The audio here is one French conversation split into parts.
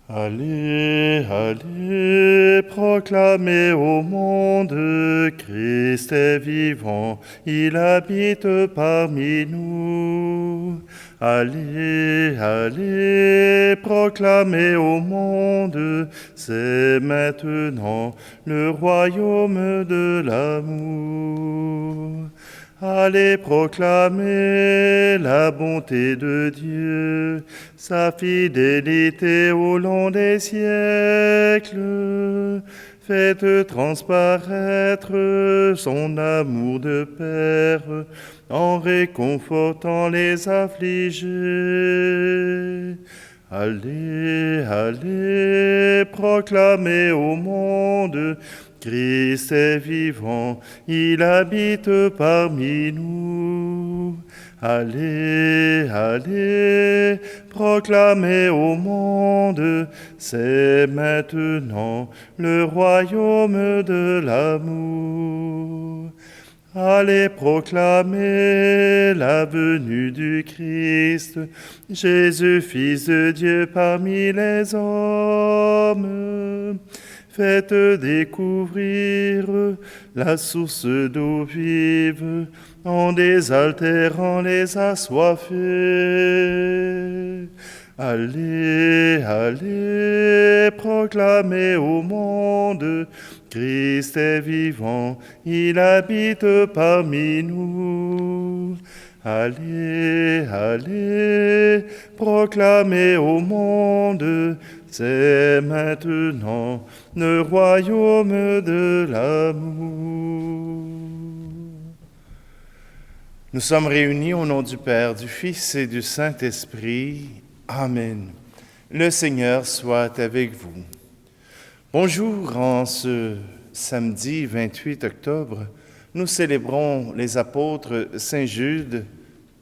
Allez, allez, proclamez au monde, Christ est vivant, il habite parmi nous. Allez, allez, proclamez au monde, c'est maintenant le royaume de l'amour. Allez proclamer la bonté de Dieu, sa fidélité au long des siècles. Faites transparaître son amour de Père en réconfortant les affligés. Allez, allez, proclamez au monde, Christ est vivant, il habite parmi nous. Allez, allez, proclamez au monde, c'est maintenant le royaume de l'amour. Allez proclamer la venue du Christ, Jésus, Fils de Dieu parmi les hommes. Faites découvrir la source d'eau vive en désaltérant les assoiffés. Allez, allez, proclamez au monde, Christ est vivant, il habite parmi nous. Allez, allez, proclamez au monde, c'est maintenant le royaume de l'amour. Nous sommes réunis au nom du Père, du Fils et du Saint-Esprit. Amen. Le Seigneur soit avec vous. Bonjour, en ce samedi 28 octobre, nous célébrons les apôtres Saint Jude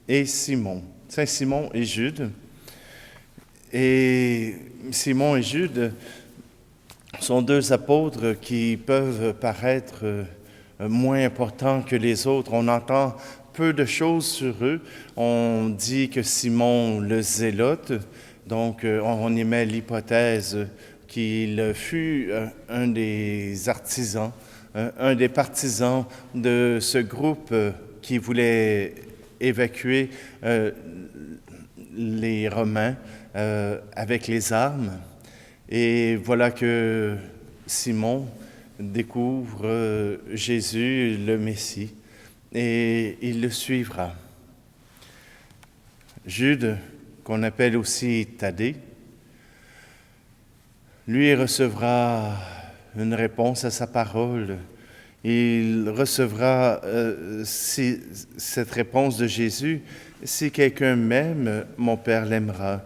et Simon. Saint Simon et Jude. Et Simon et Jude sont deux apôtres qui peuvent paraître moins importants que les autres. On entend peu de choses sur eux. On dit que Simon le Zélote, donc on émet l'hypothèse qu'il fut un des artisans, un des partisans de ce groupe qui voulait évacuer les Romains avec les armes. Et voilà que Simon découvre Jésus, le Messie, et il le suivra. Jude, qu'on appelle aussi Thaddée, lui recevra une réponse à sa parole. Il recevra cette réponse de Jésus. Si quelqu'un m'aime, mon Père l'aimera.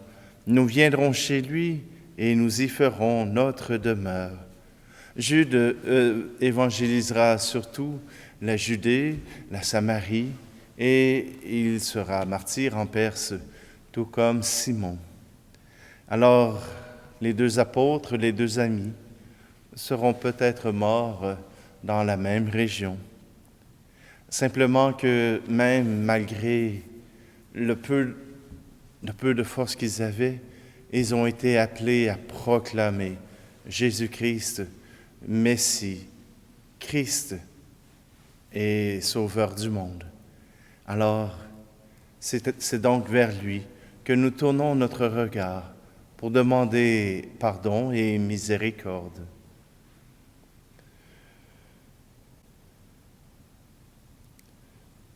Nous viendrons chez lui et nous y ferons notre demeure. Jude évangélisera surtout la Judée, la Samarie, et il sera martyr en Perse, tout comme Simon. Alors, les deux apôtres, les deux amis, seront peut-être morts dans la même région. Simplement que même malgré le peu de force qu'ils avaient, ils ont été appelés à proclamer Jésus-Christ, Messie, Christ et Sauveur du monde. Alors, c'est donc vers lui que nous tournons notre regard pour demander pardon et miséricorde.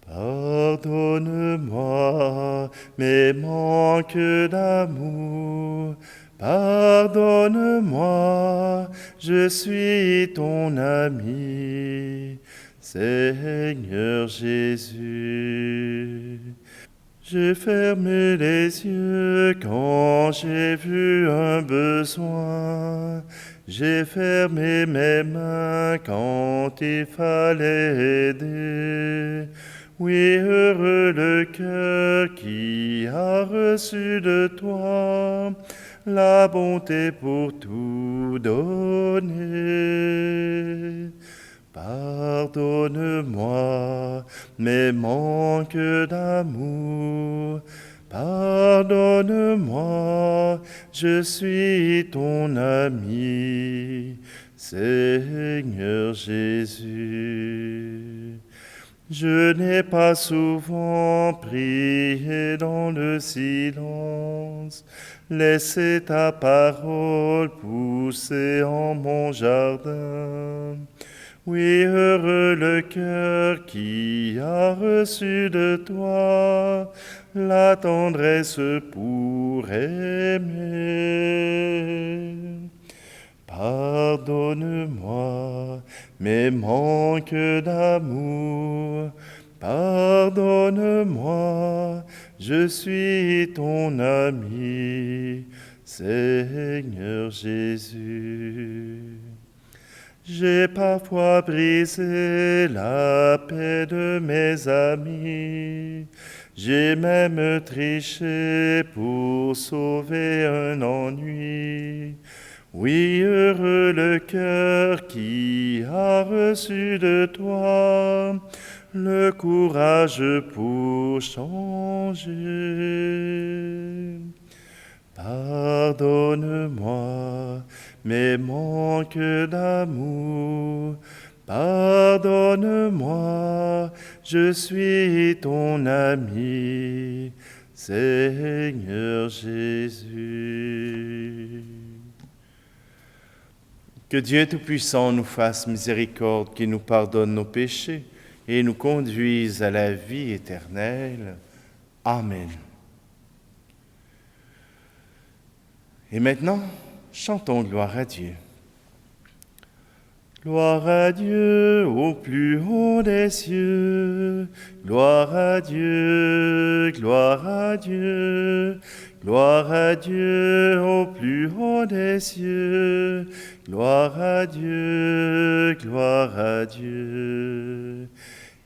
Pardonne-moi mes manques d'amour, pardonne-moi, je suis ton ami, Seigneur Jésus. J'ai fermé les yeux quand j'ai vu un besoin. J'ai fermé mes mains quand il fallait aider. Oui, heureux le cœur qui a reçu de toi la bonté pour tout donner. Pardonne-moi mes manques d'amour, Pardonne-moi, je suis ton ami, Seigneur Jésus. Je n'ai pas souvent prié dans le silence, laissé ta parole pousser en mon jardin. Oui, heureux le cœur qui a reçu de toi la tendresse pour aimer. Pardonne-moi mes manques d'amour, pardonne-moi, je suis ton ami, Seigneur Jésus. J'ai parfois brisé la paix de mes amis, j'ai même triché pour sauver un ennui. Oui, heureux le cœur qui a reçu de toi le courage pour changer. Pardonne-moi mes manques d'amour, pardonne-moi, je suis ton ami, Seigneur Jésus. Que Dieu Tout-Puissant nous fasse miséricorde, qu'il nous pardonne nos péchés et nous conduise à la vie éternelle. Amen. Et maintenant, chantons gloire à Dieu. Gloire à Dieu au plus haut des cieux, gloire à Dieu, gloire à Dieu, gloire à Dieu au plus haut des cieux, gloire à Dieu, gloire à Dieu.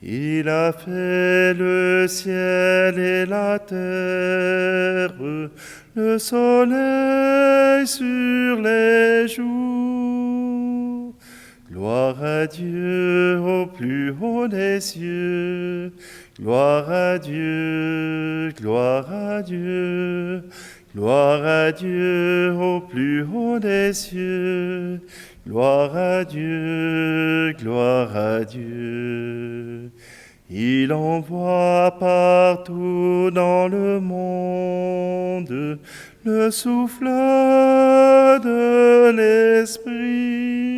Il a fait le ciel et la terre, le soleil sur les jours. Gloire à Dieu au plus haut des cieux, gloire à Dieu, gloire à Dieu, gloire à Dieu au plus haut des cieux, gloire à Dieu, gloire à Dieu. Il envoie partout dans le monde le souffle de l'Esprit.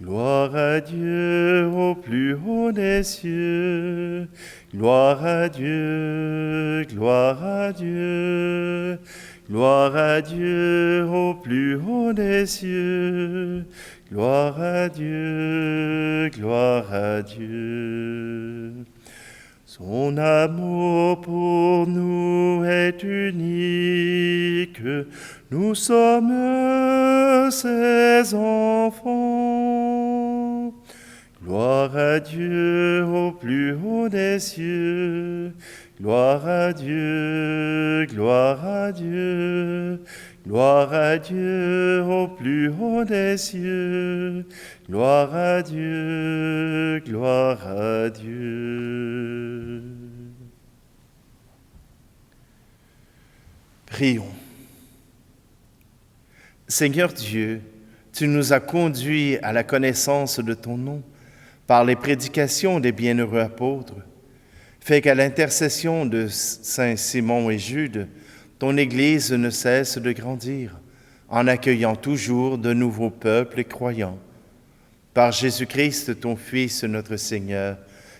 Gloire à Dieu au plus haut des cieux, gloire à Dieu, gloire à Dieu, gloire à Dieu au plus haut des cieux, gloire à Dieu, gloire à Dieu. Son amour pour nous est unique, nous sommes ses enfants. Gloire à Dieu au plus haut des cieux, gloire à Dieu, gloire à Dieu, gloire à Dieu au plus haut des cieux, gloire à Dieu, gloire à Dieu. Prions. Seigneur Dieu, tu nous as conduits à la connaissance de ton nom par les prédications des bienheureux apôtres. Fais qu'à l'intercession de Saint Simon et Jude, ton Église ne cesse de grandir, en accueillant toujours de nouveaux peuples croyants. Par Jésus-Christ, ton Fils, notre Seigneur,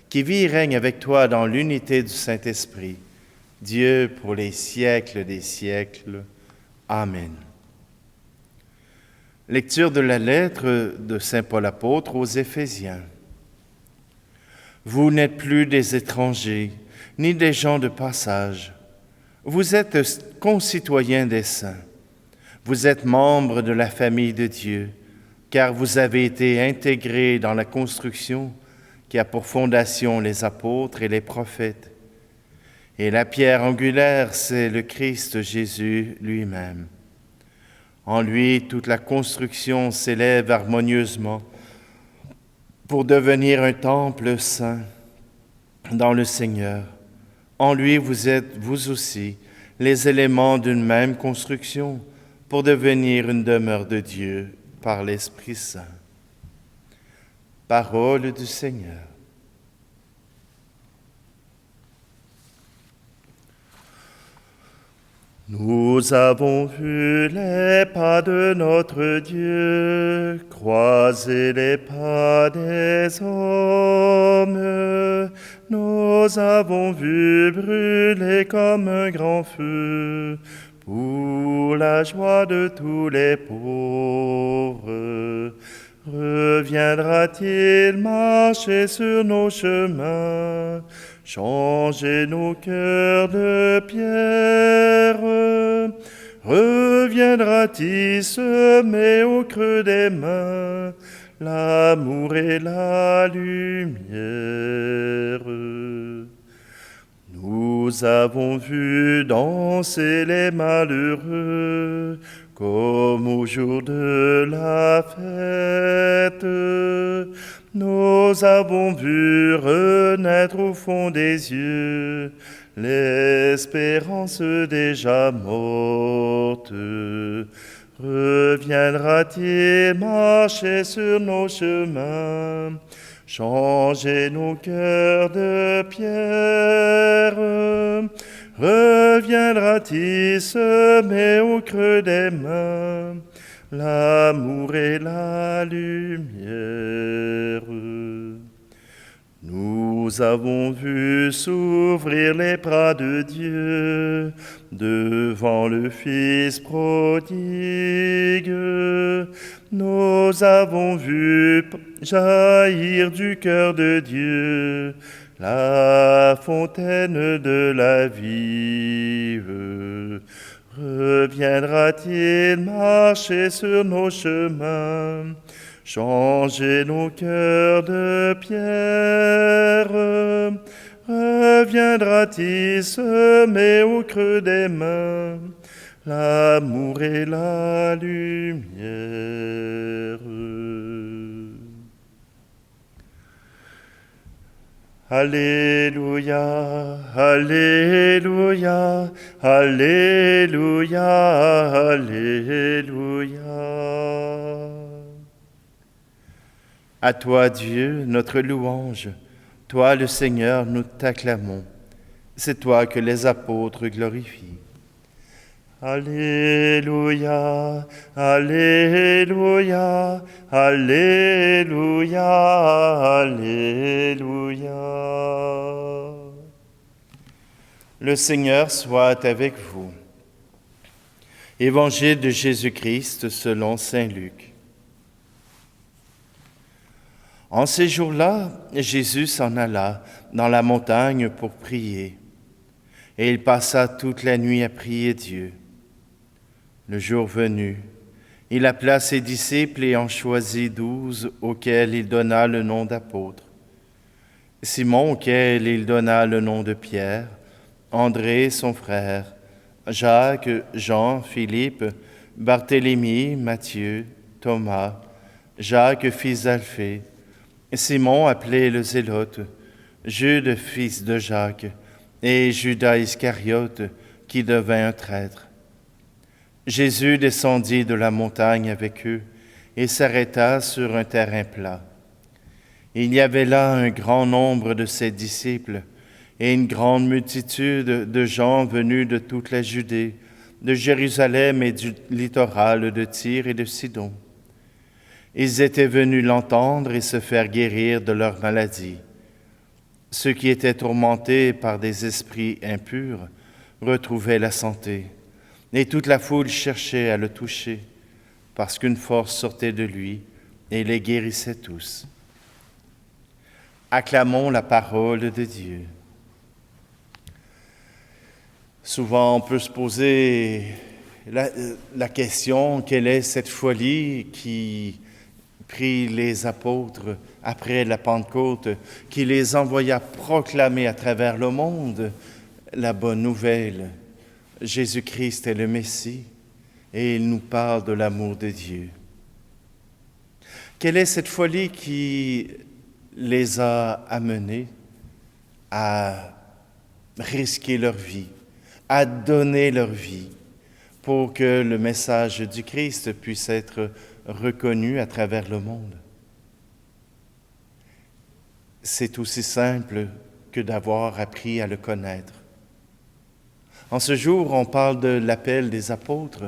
qui vit et règne avec toi dans l'unité du Saint-Esprit, Dieu pour les siècles des siècles. Amen. Lecture de la lettre de Saint Paul apôtre aux Éphésiens. Vous n'êtes plus des étrangers, ni des gens de passage. Vous êtes concitoyens des saints. Vous êtes membres de la famille de Dieu, car vous avez été intégrés dans la construction qui a pour fondation les apôtres et les prophètes. Et la pierre angulaire, c'est le Christ Jésus lui-même. En lui, toute la construction s'élève harmonieusement pour devenir un temple saint dans le Seigneur. En lui, vous êtes, vous aussi, les éléments d'une même construction pour devenir une demeure de Dieu par l'Esprit Saint. Parole du Seigneur. Nous avons vu les pas de notre Dieu, croiser les pas des hommes. Nous avons vu brûler comme un grand feu, pour la joie de tous les pauvres. Reviendra-t-il marcher sur nos chemins, changer nos cœurs de pierre? Reviendra-t-il semer au creux des mains l'amour et la lumière? Nous avons vu danser les malheureux comme au jour de la fête. Nous avons vu renaître au fond des yeux l'espérance déjà morte. Reviendra-t-il marcher sur nos chemins, changer nos cœurs de pierre? Reviendra-t-il semer au creux des mains l'amour et la lumière? Nous avons vu s'ouvrir les bras de Dieu devant le Fils prodigue. Nous avons vu jaillir du cœur de Dieu la fontaine de la vie. Reviendra-t-il marcher sur nos chemins, changer nos cœurs de pierre? Reviendra-t-il semer au creux des mains l'amour et la lumière? Alléluia, Alléluia, Alléluia, Alléluia. À toi, Dieu, notre louange. Toi, le Seigneur, nous t'acclamons. C'est toi que les apôtres glorifient. Alléluia, Alléluia, Alléluia, Alléluia. Le Seigneur soit avec vous. Évangile de Jésus-Christ selon saint Luc. En ces jours-là, Jésus s'en alla dans la montagne pour prier, et il passa toute la nuit à prier Dieu. Le jour venu, il appela ses disciples et en choisit 12 auxquels il donna le nom d'apôtres. Simon, auquel il donna le nom de Pierre, André, son frère, Jacques, Jean, Philippe, Barthélemy, Matthieu, Thomas, Jacques, fils d'Alphée, Simon, appelé le Zélote, Jude, fils de Jacques, et Judas Iscariote, qui devint un traître. Jésus descendit de la montagne avec eux et s'arrêta sur un terrain plat. Il y avait là un grand nombre de ses disciples et une grande multitude de gens venus de toute la Judée, de Jérusalem et du littoral de Tyr et de Sidon. Ils étaient venus l'entendre et se faire guérir de leur maladie. Ceux qui étaient tourmentés par des esprits impurs retrouvaient la santé. Et toute la foule cherchait à le toucher, parce qu'une force sortait de lui et les guérissait tous. Acclamons la parole de Dieu. Souvent, on peut se poser la question, quelle est cette folie qui prit les apôtres après la Pentecôte, qui les envoya proclamer à travers le monde la bonne nouvelle. Jésus-Christ est le Messie et il nous parle de l'amour de Dieu. Quelle est cette folie qui les a amenés à risquer leur vie, à donner leur vie pour que le message du Christ puisse être reconnu à travers le monde. C'est aussi simple que d'avoir appris à le connaître. En ce jour, on parle de l'appel des apôtres.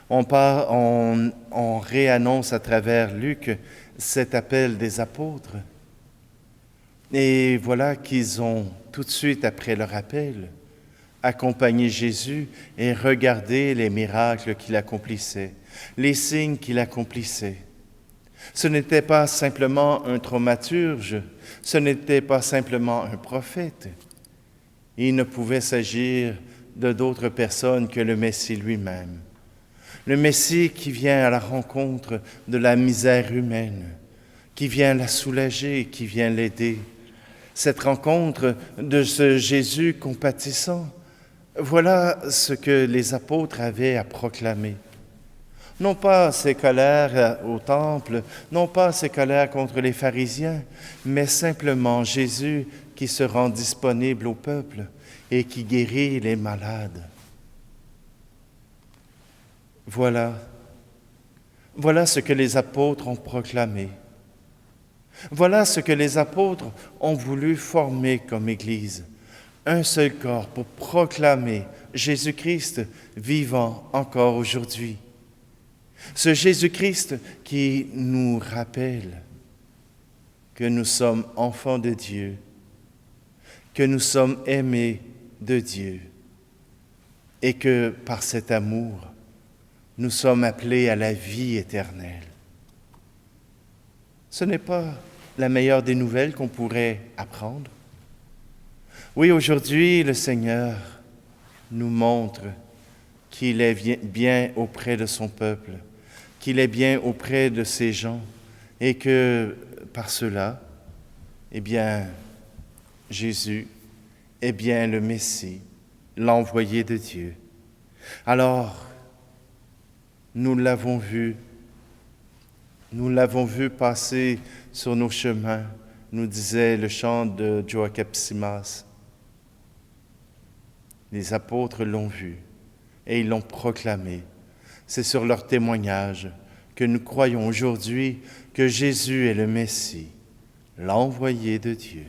On réannonce à travers Luc cet appel des apôtres. Et voilà qu'ils ont, tout de suite après leur appel, accompagné Jésus et regardé les miracles qu'il accomplissait, les signes qu'il accomplissait. Ce n'était pas simplement un thaumaturge, ce n'était pas simplement un prophète. Il ne pouvait s'agir de d'autres personnes que le Messie lui-même. Le Messie qui vient à la rencontre de la misère humaine, qui vient la soulager, qui vient l'aider. Cette rencontre de ce Jésus compatissant, voilà ce que les apôtres avaient à proclamer. Non pas ses colères au temple, non pas ses colères contre les pharisiens, mais simplement Jésus qui se rend disponible au peuple et qui guérit les malades. Voilà ce que les apôtres ont proclamé. Voilà ce que les apôtres ont voulu former comme Église. Un seul corps pour proclamer Jésus-Christ vivant encore aujourd'hui. Ce Jésus-Christ qui nous rappelle que nous sommes enfants de Dieu, que nous sommes aimés de Dieu et que par cet amour, nous sommes appelés à la vie éternelle. Ce n'est pas la meilleure des nouvelles qu'on pourrait apprendre. Oui, aujourd'hui, le Seigneur nous montre qu'il est bien auprès de son peuple, qu'il est bien auprès de ses gens et que par cela, eh bien, Jésus est bien le Messie, l'envoyé de Dieu. Alors, nous l'avons vu passer sur nos chemins, nous disait le chant de Joachim Simas. Les apôtres l'ont vu et ils l'ont proclamé. C'est sur leur témoignage que nous croyons aujourd'hui que Jésus est le Messie, l'envoyé de Dieu.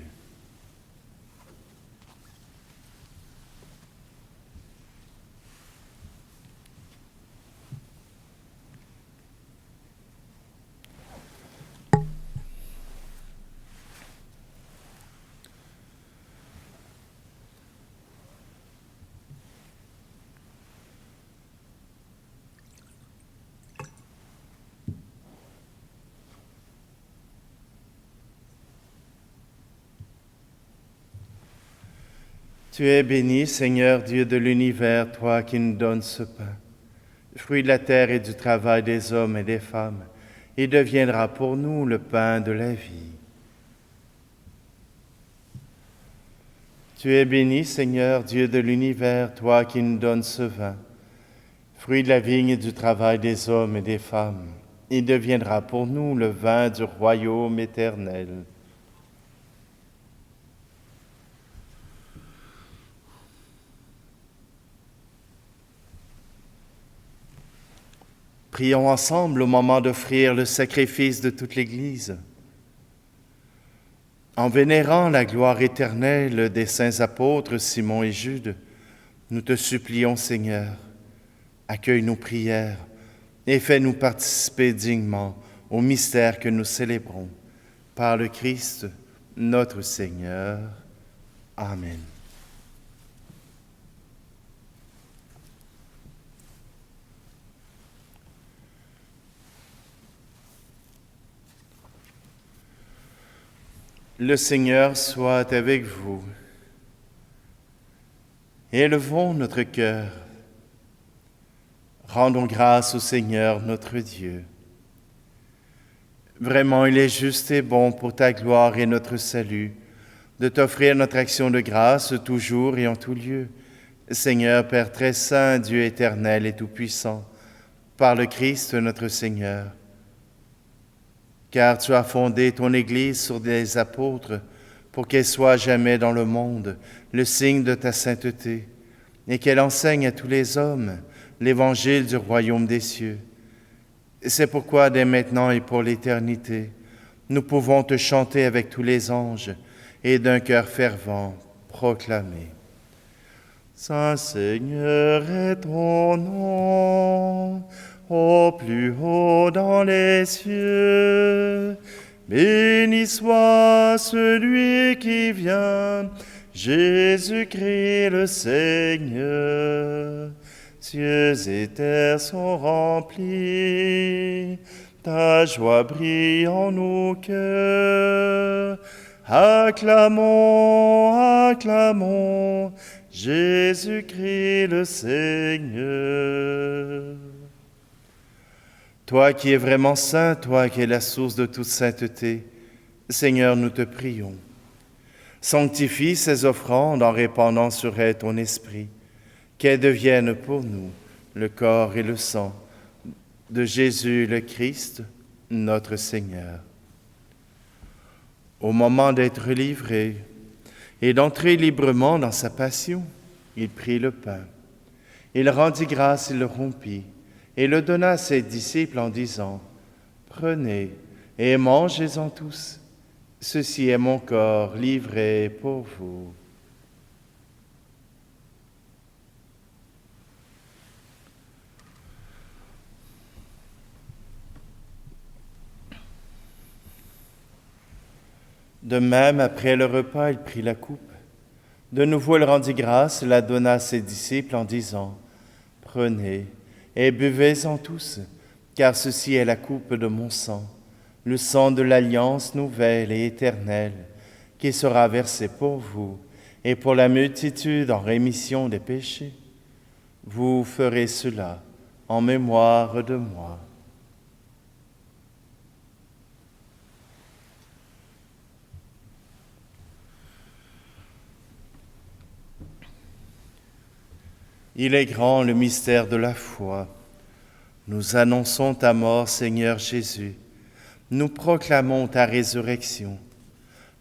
Tu es béni, Seigneur Dieu de l'univers, toi qui nous donnes ce pain, fruit de la terre et du travail des hommes et des femmes, et deviendra pour nous le pain de la vie. Tu es béni, Seigneur Dieu de l'univers, toi qui nous donnes ce vin, fruit de la vigne et du travail des hommes et des femmes, et deviendra pour nous le vin du royaume éternel. Prions ensemble au moment d'offrir le sacrifice de toute l'Église. En vénérant la gloire éternelle des saints apôtres Simon et Jude, nous te supplions, Seigneur, accueille nos prières et fais-nous participer dignement au mystère que nous célébrons. Par le Christ, notre Seigneur. Amen. Le Seigneur soit avec vous. Élevons notre cœur. Rendons grâce au Seigneur notre Dieu. Vraiment, il est juste et bon pour ta gloire et notre salut de t'offrir notre action de grâce toujours et en tout lieu. Seigneur, Père très saint, Dieu éternel et tout-puissant, par le Christ notre Seigneur. Car tu as fondé ton Église sur des apôtres pour qu'elle soit jamais dans le monde le signe de ta sainteté, et qu'elle enseigne à tous les hommes l'évangile du royaume des cieux. C'est pourquoi, dès maintenant et pour l'éternité, nous pouvons te chanter avec tous les anges et d'un cœur fervent proclamer. Saint Seigneur est ton nom, au plus haut dans les cieux. Béni soit celui qui vient, Jésus-Christ le Seigneur. Cieux et terre sont remplis, ta joie brille en nos cœurs. Acclamons, acclamons, Jésus-Christ le Seigneur. Toi qui es vraiment saint, toi qui es la source de toute sainteté, Seigneur, nous te prions. Sanctifie ces offrandes en répandant sur elles ton esprit, qu'elles deviennent pour nous le corps et le sang de Jésus le Christ, notre Seigneur. Au moment d'être livré et d'entrer librement dans sa passion, il prit le pain. Il rendit grâce, il le rompit et le donna à ses disciples en disant : « Prenez et mangez-en tous. Ceci est mon corps livré pour vous. » De même, après le repas, il prit la coupe. De nouveau, il rendit grâce et la donna à ses disciples en disant : « Prenez et buvez-en tous, car ceci est la coupe de mon sang, le sang de l'alliance nouvelle et éternelle, qui sera versé pour vous et pour la multitude en rémission des péchés. Vous ferez cela en mémoire de moi. » Il est grand le mystère de la foi. Nous annonçons ta mort, Seigneur Jésus. Nous proclamons ta résurrection.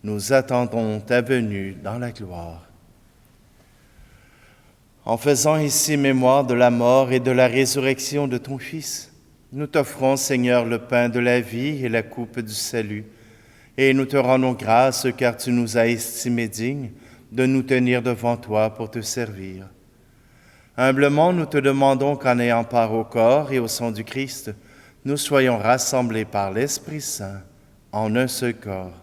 Nous attendons ta venue dans la gloire. En faisant ici mémoire de la mort et de la résurrection de ton Fils, nous t'offrons, Seigneur, le pain de la vie et la coupe du salut, et nous te rendons grâce car tu nous as estimés dignes de nous tenir devant toi pour te servir. Humblement, nous te demandons qu'en ayant part au corps et au sang du Christ, nous soyons rassemblés par l'Esprit Saint en un seul corps.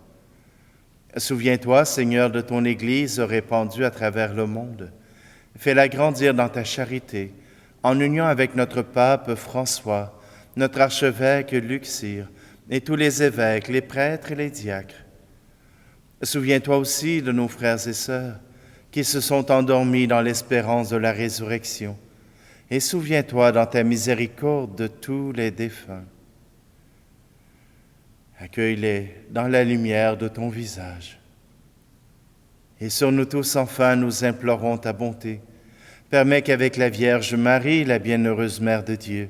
Souviens-toi, Seigneur, de ton Église répandue à travers le monde. Fais-la grandir dans ta charité, en union avec notre pape François, notre archevêque Luxire, et tous les évêques, les prêtres et les diacres. Souviens-toi aussi de nos frères et sœurs, qui se sont endormis dans l'espérance de la résurrection, et souviens-toi dans ta miséricorde de tous les défunts. Accueille-les dans la lumière de ton visage. Et sur nous tous, enfin, nous implorons ta bonté. Permets qu'avec la Vierge Marie, la bienheureuse Mère de Dieu,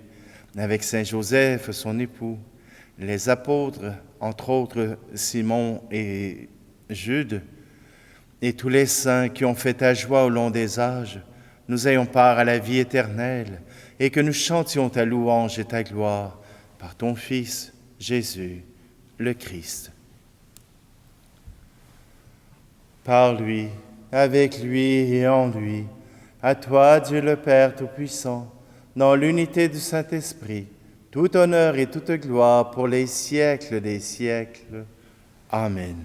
avec Saint Joseph, son époux, les apôtres, entre autres Simon et Jude, et tous les saints qui ont fait ta joie au long des âges, nous ayons part à la vie éternelle et que nous chantions ta louange et ta gloire par ton Fils, Jésus, le Christ. Par lui, avec lui et en lui, à toi, Dieu le Père Tout-Puissant, dans l'unité du Saint-Esprit, tout honneur et toute gloire pour les siècles des siècles. Amen.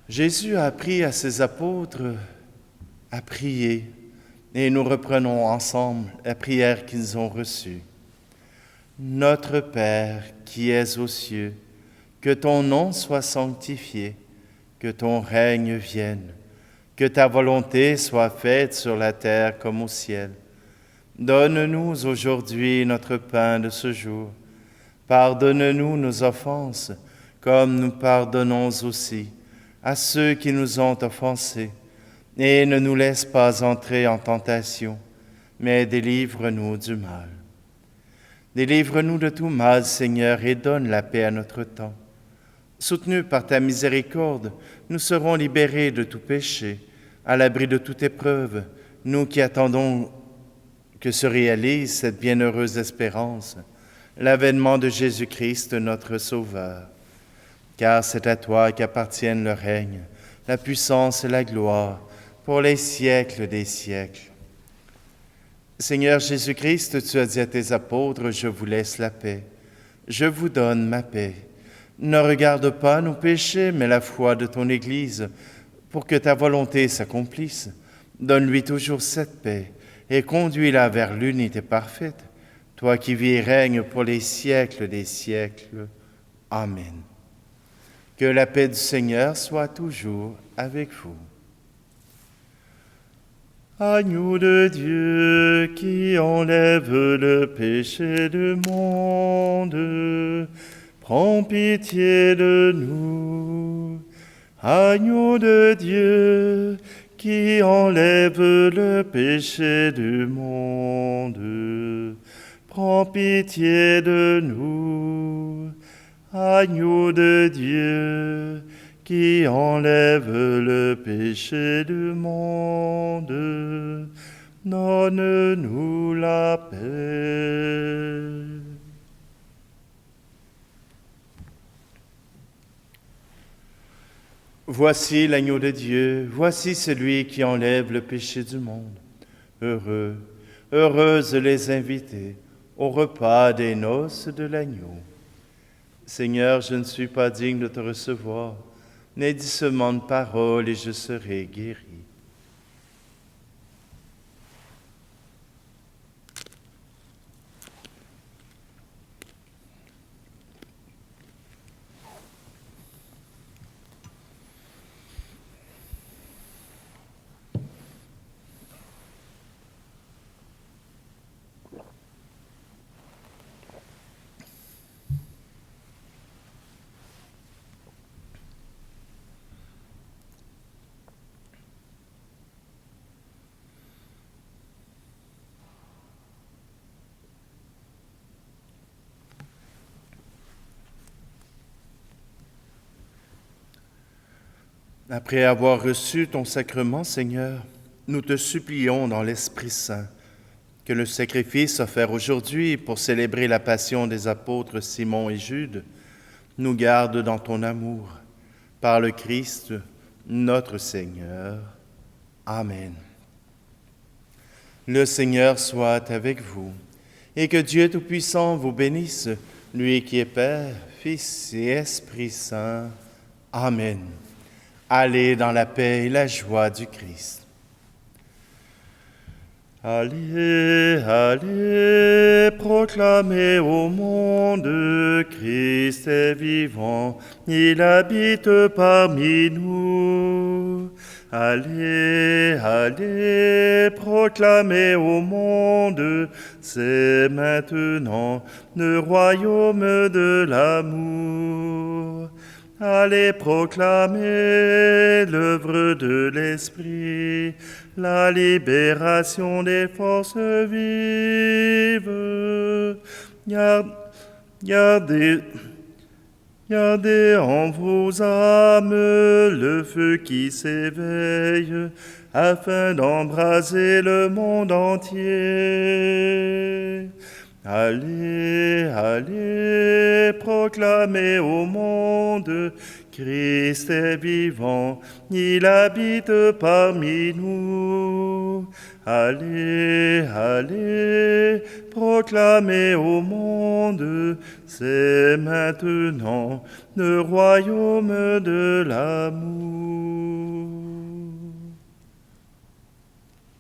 Jésus a appris à ses apôtres à prier et nous reprenons ensemble la prière qu'ils ont reçue. Notre Père qui es aux cieux, que ton nom soit sanctifié, que ton règne vienne, que ta volonté soit faite sur la terre comme au ciel. Donne-nous aujourd'hui notre pain de ce jour. Pardonne-nous nos offenses, comme nous pardonnons aussi à ceux qui nous ont offensés, et ne nous laisse pas entrer en tentation, mais délivre-nous du mal. Délivre-nous de tout mal, Seigneur, et donne la paix à notre temps. Soutenus par ta miséricorde, nous serons libérés de tout péché, à l'abri de toute épreuve, nous qui attendons que se réalise cette bienheureuse espérance, l'avènement de Jésus-Christ, notre Sauveur. Car c'est à toi qu'appartiennent le règne, la puissance et la gloire, pour les siècles des siècles. Seigneur Jésus-Christ, tu as dit à tes apôtres, je vous laisse la paix, je vous donne ma paix. Ne regarde pas nos péchés, mais la foi de ton Église, pour que ta volonté s'accomplisse. Donne-lui toujours cette paix et conduis-la vers l'unité parfaite, toi qui vis et règnes pour les siècles des siècles. Amen. Que la paix du Seigneur soit toujours avec vous. Agneau de Dieu qui enlève le péché du monde, prends pitié de nous. Agneau de Dieu qui enlève le péché du monde, prends pitié de nous. Agneau de Dieu qui enlève le péché du monde, donne-nous la paix. Voici l'agneau de Dieu, voici celui qui enlève le péché du monde. Heureux, heureuses les invités au repas des noces de l'agneau. Seigneur, je ne suis pas digne de te recevoir, n'aie dit seulement une parole et je serai guéri. Après avoir reçu ton sacrement, Seigneur, nous te supplions dans l'Esprit Saint que le sacrifice offert aujourd'hui pour célébrer la passion des apôtres Simon et Jude nous garde dans ton amour. Par le Christ, notre Seigneur. Amen. Le Seigneur soit avec vous et que Dieu Tout-Puissant vous bénisse, lui qui est Père, Fils et Esprit Saint. Amen. Allez dans la paix et la joie du Christ. Allez, allez, proclamez au monde, Christ est vivant, il habite parmi nous. Allez, allez, proclamez au monde, c'est maintenant le royaume de l'amour. Allez proclamer l'œuvre de l'Esprit, la libération des forces vives. Gardez en vos âmes le feu qui s'éveille, afin d'embraser le monde entier. Allez, allez, proclamez au monde, Christ est vivant, il habite parmi nous. Allez, allez, proclamez au monde, c'est maintenant le royaume de l'amour.